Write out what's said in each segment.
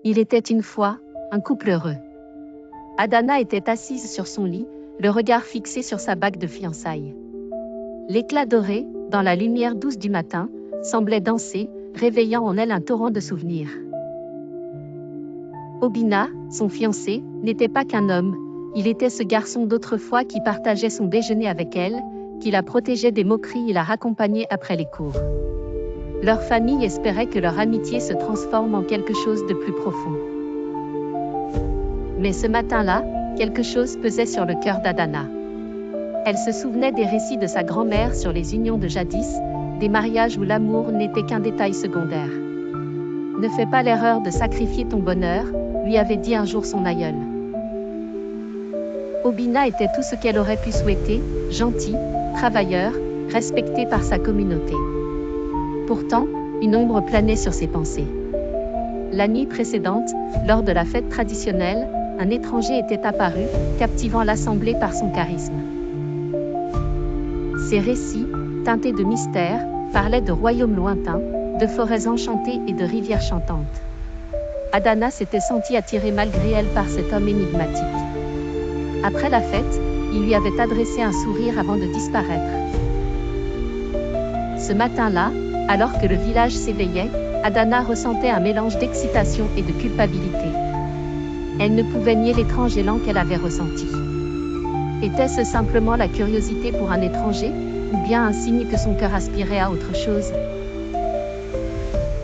Il était une fois un couple heureux. Adana était assise sur son lit, le regard fixé sur sa bague de fiançailles. L'éclat doré, dans la lumière douce du matin, semblait danser, réveillant en elle un torrent de souvenirs. Obina, son fiancé, n'était pas qu'un homme, il était ce garçon d'autrefois qui partageait son déjeuner avec elle, qui la protégeait des moqueries et la raccompagnait après les cours. Leur famille espérait que leur amitié se transforme en quelque chose de plus profond. Mais ce matin-là, quelque chose pesait sur le cœur d'Adana. Elle se souvenait des récits de sa grand-mère sur les unions de jadis, des mariages où l'amour n'était qu'un détail secondaire. Ne fais pas l'erreur de sacrifier ton bonheur, lui avait dit un jour son aïeul. Obina était tout ce qu'elle aurait pu souhaiter, gentil, travailleur, respecté par sa communauté. Pourtant, une ombre planait sur ses pensées. La nuit précédente, lors de la fête traditionnelle, un étranger était apparu, captivant l'assemblée par son charisme. Ses récits, teintés de mystère, parlaient de royaumes lointains, de forêts enchantées et de rivières chantantes. Adana s'était sentie attirée malgré elle par cet homme énigmatique. Après la fête, il lui avait adressé un sourire avant de disparaître. Ce matin-là, alors que le village s'éveillait, Adana ressentait un mélange d'excitation et de culpabilité. Elle ne pouvait nier l'étrange élan qu'elle avait ressenti. Était-ce simplement la curiosité pour un étranger, ou bien un signe que son cœur aspirait à autre chose?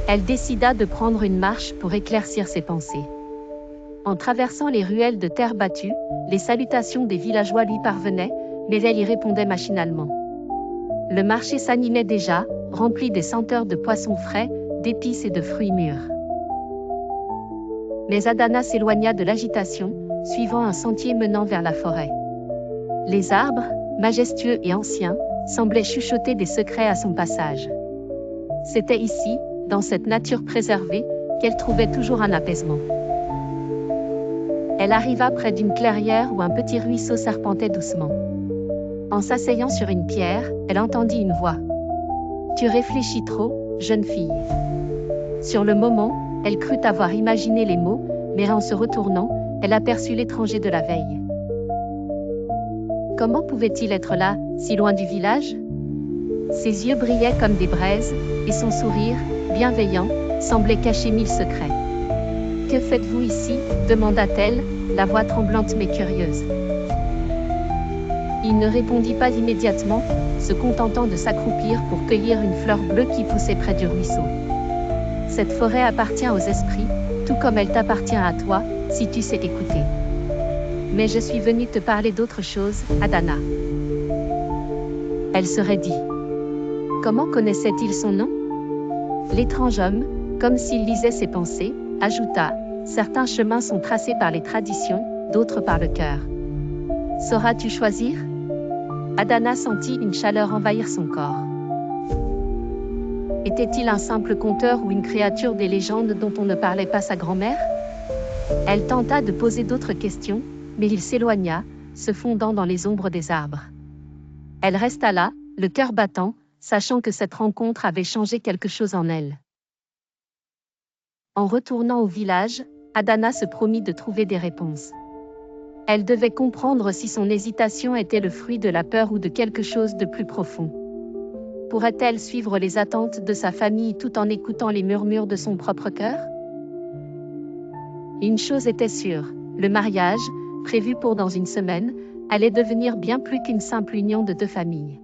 Elle décida de prendre une marche pour éclaircir ses pensées. En traversant les ruelles de terre battue, les salutations des villageois lui parvenaient, mais elle y répondait machinalement. Le marché s'animait déjà, rempli des senteurs de poissons frais, d'épices et de fruits mûrs. Mais Adana s'éloigna de l'agitation, suivant un sentier menant vers la forêt. Les arbres, majestueux et anciens, semblaient chuchoter des secrets à son passage. C'était ici, dans cette nature préservée, qu'elle trouvait toujours un apaisement. Elle arriva près d'une clairière où un petit ruisseau serpentait doucement. En s'asseyant sur une pierre, elle entendit une voix. « Tu réfléchis trop, jeune fille. » Sur le moment, elle crut avoir imaginé les mots, mais en se retournant, elle aperçut l'étranger de la veille. Comment pouvait-il être là, si loin du village? Ses yeux brillaient comme des braises, et son sourire, bienveillant, semblait cacher 1000 secrets. « Que faites-vous ici » demanda-t-elle, la voix tremblante mais curieuse. Il ne répondit pas immédiatement, se contentant de s'accroupir pour cueillir une fleur bleue qui poussait près du ruisseau. Cette forêt appartient aux esprits, tout comme elle t'appartient à toi, si tu sais écouter. Mais je suis venue te parler d'autre chose, Adana. Elle se raidit. Comment connaissait-il son nom? L'étrange homme, comme s'il lisait ses pensées, ajouta, « Certains chemins sont tracés par les traditions, d'autres par le cœur. Sauras-tu choisir » Adana sentit une chaleur envahir son corps. Était-il un simple conteur ou une créature des légendes dont on ne parlait pas sa grand-mère? Elle tenta de poser d'autres questions, mais il s'éloigna, se fondant dans les ombres des arbres. Elle resta là, le cœur battant, sachant que cette rencontre avait changé quelque chose en elle. En retournant au village, Adana se promit de trouver des réponses. Elle devait comprendre si son hésitation était le fruit de la peur ou de quelque chose de plus profond. Pourrait-elle suivre les attentes de sa famille tout en écoutant les murmures de son propre cœur? Une chose était sûre, le mariage, prévu pour dans une semaine, allait devenir bien plus qu'une simple union de deux familles.